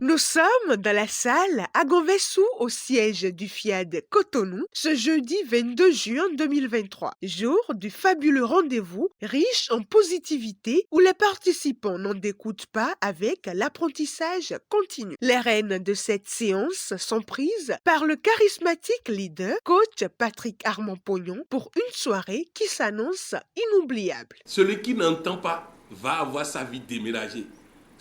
Nous sommes dans la salle à Gonvessou au siège du FIAD Cotonou ce jeudi 22 juin 2023, jour du fabuleux rendez-vous riche en positivité où les participants n'en découdent pas avec l'apprentissage continu. Les rênes de cette séance sont prises par le charismatique leader, coach Patrick Armand-Pognon, pour une soirée qui s'annonce inoubliable. Celui qui n'entend pas va avoir sa vie déménagée.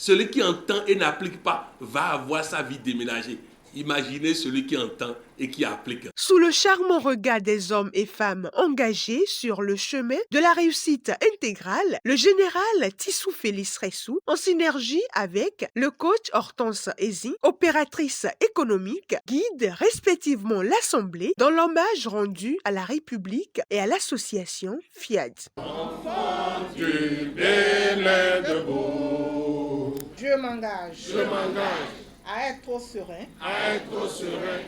Celui qui entend et n'applique pas va avoir sa vie déménagée. Imaginez celui qui entend et qui applique. Sous le charmant regard des hommes et femmes engagés sur le chemin de la réussite intégrale, le général Tissou Félix Ressou, en synergie avec le coach Hortense Ezi, opératrice économique, guide respectivement l'Assemblée dans l'hommage rendu à la République et à l'association FIAD. Enfant du Bénin debout, Je m'engage à être serein.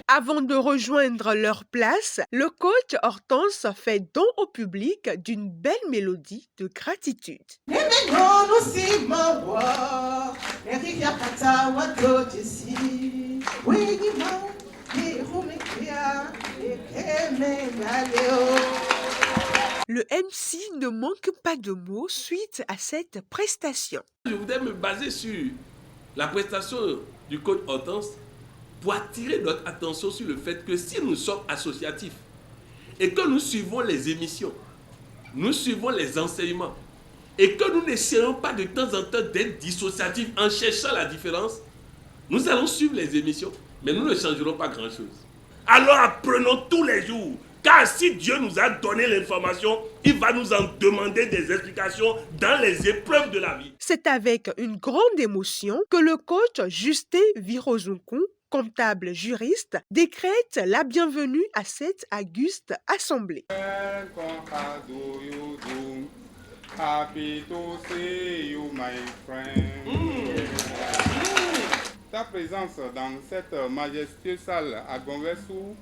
Avant de rejoindre leur place, le coach Hortense fait don au public d'une belle mélodie de gratitude. Le MC ne manque pas de mots suite à cette prestation. Je voudrais me baser sur la prestation du coach Hortense pour attirer notre attention sur le fait que si nous sommes associatifs et que nous suivons les émissions, nous suivons les enseignements et que nous n'essayons pas de temps en temps d'être dissociatifs en cherchant la différence, nous allons suivre les émissions, mais nous ne changerons pas grand-chose. Alors apprenons tous les jours, car si Dieu nous a donné l'information, il va nous en demander des explications dans les épreuves de la vie. C'est avec une grande émotion que le coach Justin Virozunku, comptable juriste, décrète la bienvenue à cette auguste assemblée. Happy to see you, my friend. Ta présence dans cette majestueuse salle à Gonvessou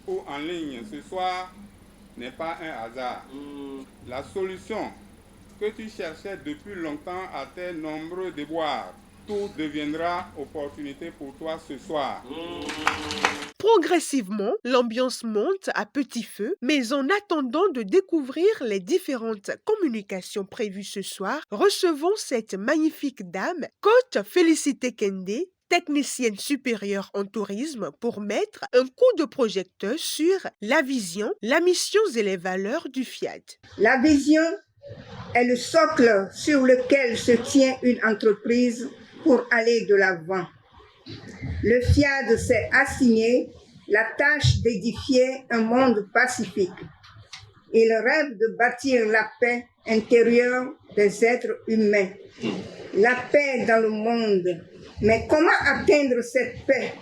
ou en ligne ce soir n'est pas un hasard. La solution que tu cherchais depuis longtemps à tes nombreux déboires, tout deviendra opportunité pour toi ce soir. Progressivement, l'ambiance monte à petit feu, mais en attendant de découvrir les différentes communications prévues ce soir, recevons cette magnifique dame, coach Félicité Kende, technicienne supérieure en tourisme, pour mettre un coup de projecteur sur la vision, la mission et les valeurs du FIAD. La vision est le socle sur lequel se tient une entreprise pour aller de l'avant. Le FIAD s'est assigné la tâche d'édifier un monde pacifique. Il rêve de bâtir la paix intérieure des êtres humains. La paix dans le monde. Mais comment atteindre cette paix,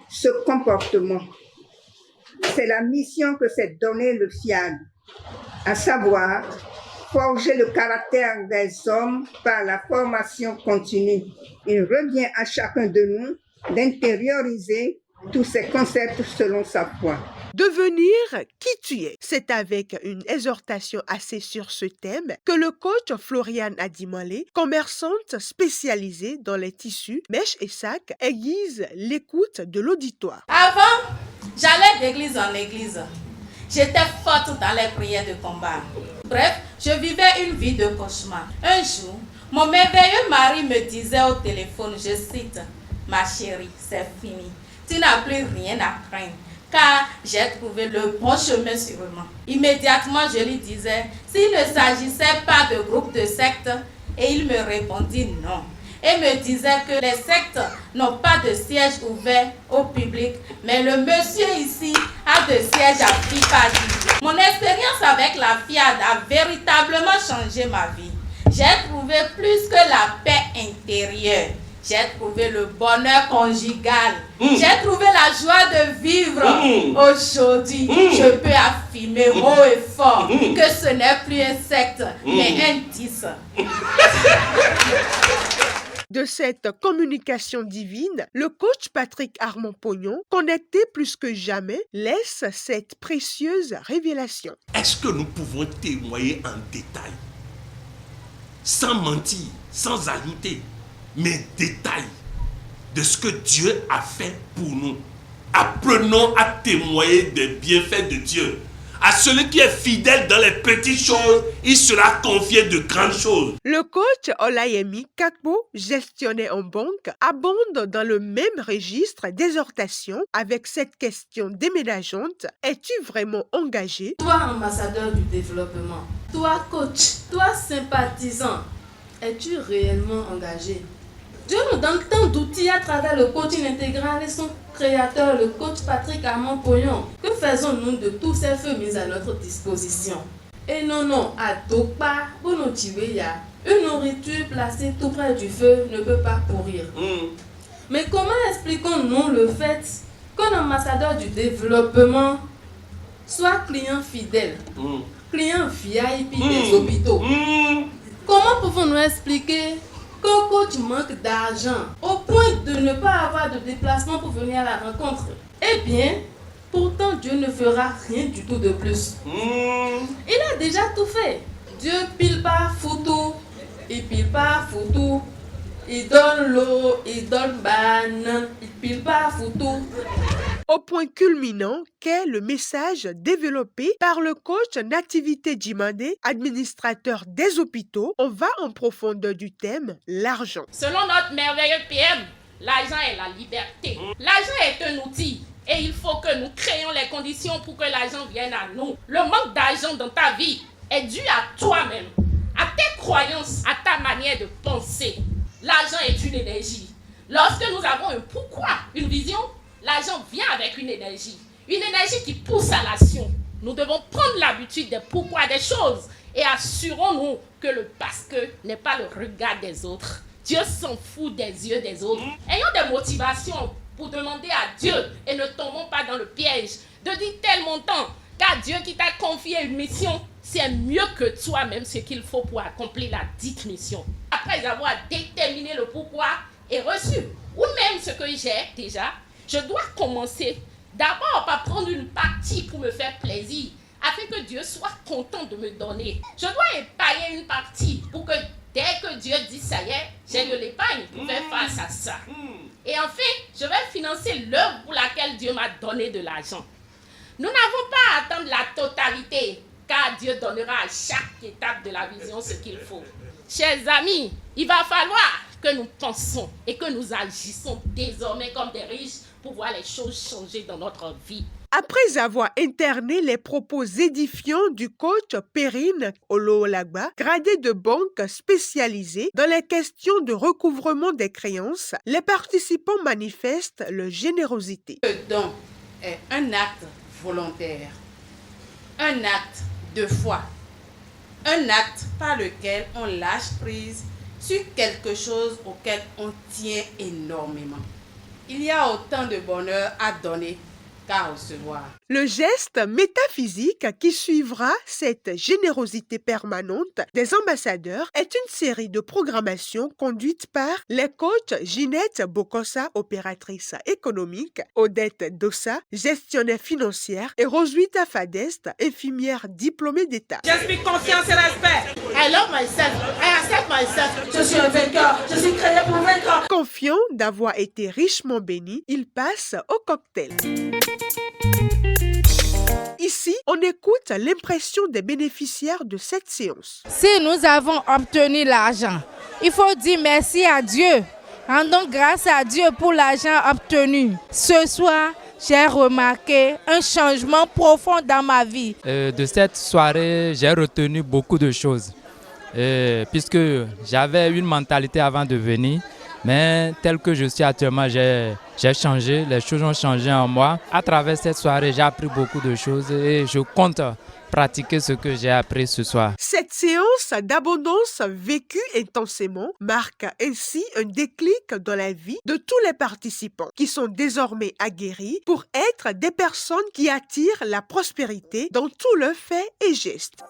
ce comportement? C'est la mission que s'est donnée le FIAD, à savoir forger le caractère des hommes par la formation continue. Il revient à chacun de nous d'intérioriser tous ces concepts selon sa foi. Devenir qui tu es, c'est avec une exhortation axée sur ce thème que le coach Floriane Adimale, commerçante spécialisée dans les tissus, mèches et sacs, aiguise l'écoute de l'auditoire. Avant, j'allais d'église en église. J'étais forte dans les prières de combat. Bref, je vivais une vie de cauchemar. Un jour, mon merveilleux mari me disait au téléphone, je cite, « Ma chérie, c'est fini. Tu n'as plus rien à craindre. » Car j'ai trouvé le bon chemin sûrement. Immédiatement, je lui disais s'il ne s'agissait pas de groupe de sectes, et il me répondit non. Et me disait que les sectes n'ont pas de siège ouvert au public, mais le monsieur ici a de siège à Pipadi. Mon expérience avec la FIAD a véritablement changé ma vie. J'ai trouvé plus que la paix intérieure. J'ai trouvé le bonheur conjugal. J'ai trouvé la joie de vivre. Aujourd'hui, je peux affirmer haut et fort que ce n'est plus un secte, mais un 10. De cette communication divine, le coach Patrick Armand-Pognon, connecté plus que jamais, laisse cette précieuse révélation. Est-ce que nous pouvons témoigner en détail sans mentir, sans ajouter, mais détail de ce que Dieu a fait pour nous. Apprenons à témoigner des bienfaits de Dieu. À celui qui est fidèle dans les petites choses, il sera confié de grandes choses. Le coach Olayemi Kakpo, gestionnaire en banque, abonde dans le même registre d'exhortation avec cette question déménageante. Es-tu vraiment engagé? Toi, ambassadeur du développement, toi, coach, toi, sympathisant, es-tu réellement engagé? Dieu nous donne tant d'outils à travers le coaching intégral et son créateur, le coach Patrick Armand Poyon. Que faisons-nous de tous ces feux mis à notre disposition? Et non, à Topa, Bonotiweya, une nourriture placée tout près du feu ne peut pas pourrir. Mais comment expliquons-nous le fait qu'un ambassadeur du développement soit client fidèle, client VIP des hôpitaux? Comment pouvons-nous expliquer qu'un coach manque d'argent au point de ne pas avoir de déplacement pour venir à la rencontre? Eh bien, pourtant Dieu ne fera rien du tout de plus. Il a déjà tout fait. Dieu pile pas photo, il pile pas photo, il donne l'eau, il donne banane, il pile pas photo. Au point culminant qu'est le message développé par le coach Nativité Djimandé, administrateur des hôpitaux, on va en profondeur du thème l'argent. Selon notre merveilleux PM, l'argent est la liberté. L'argent est un outil et il faut que nous créions les conditions pour que l'argent vienne à nous. Le manque d'argent dans ta vie est dû à toi-même, à tes croyances, à ta manière de penser. L'argent est une énergie. Lorsque nous avons un pourquoi, une vision, l'argent vient avec une énergie qui pousse à l'action. Nous devons prendre l'habitude des pourquoi des choses et assurons-nous que le parce que n'est pas le regard des autres. Dieu s'en fout des yeux des autres. Ayons des motivations pour demander à Dieu et ne tombons pas dans le piège de dire tel montant, car Dieu qui t'a confié une mission, c'est mieux que toi-même ce qu'il faut pour accomplir la dite mission. Après avoir déterminé le pourquoi et reçu, ou même ce que j'ai déjà, je dois commencer d'abord par prendre une partie pour me faire plaisir, afin que Dieu soit content de me donner. Je dois épargner une partie pour que dès que Dieu dit ça y est, j'ai de l'épargne pour faire face à ça. Et enfin, je vais financer l'œuvre pour laquelle Dieu m'a donné de l'argent. Nous n'avons pas à attendre la totalité, car Dieu donnera à chaque étape de la vision ce qu'il faut. Chers amis, il va falloir que nous pensons et que nous agissons désormais comme des riches pour voir les choses changer dans notre vie. Après avoir interné les propos édifiants du coach Perrine Oloolagba, gradé de banque spécialisée dans les questions de recouvrement des créances, les participants manifestent leur générosité. Le don est un acte volontaire, un acte de foi, un acte par lequel on lâche prise sur quelque chose auquel on tient énormément. Il y a autant de bonheur à donner qu'à recevoir. Le geste métaphysique qui suivra cette générosité permanente des ambassadeurs est une série de programmations conduite par les coachs Ginette Bokossa, opératrice économique, Odette Dossa, gestionnaire financière, et Roswitha Fadest, infirmière diplômée d'État. J'explique confiance et respect. I love myself, I accept myself. Je suis un vainqueur, je suis créé pour vaincre. Confiant d'avoir été richement béni, il passe au cocktail. Ici, on écoute l'impression des bénéficiaires de cette séance. Si nous avons obtenu l'argent, il faut dire merci à Dieu. Rendons grâce à Dieu pour l'argent obtenu. Ce soir, j'ai remarqué un changement profond dans ma vie. De cette soirée, j'ai retenu beaucoup de choses. Puisque j'avais une mentalité avant de venir, mais tel que je suis actuellement, j'ai changé, les choses ont changé en moi. À travers cette soirée, j'ai appris beaucoup de choses et je compte pratiquer ce que j'ai appris ce soir. Cette séance d'abondance vécue intensément marque ainsi un déclic dans la vie de tous les participants qui sont désormais aguerris pour être des personnes qui attirent la prospérité dans tous leurs faits et gestes.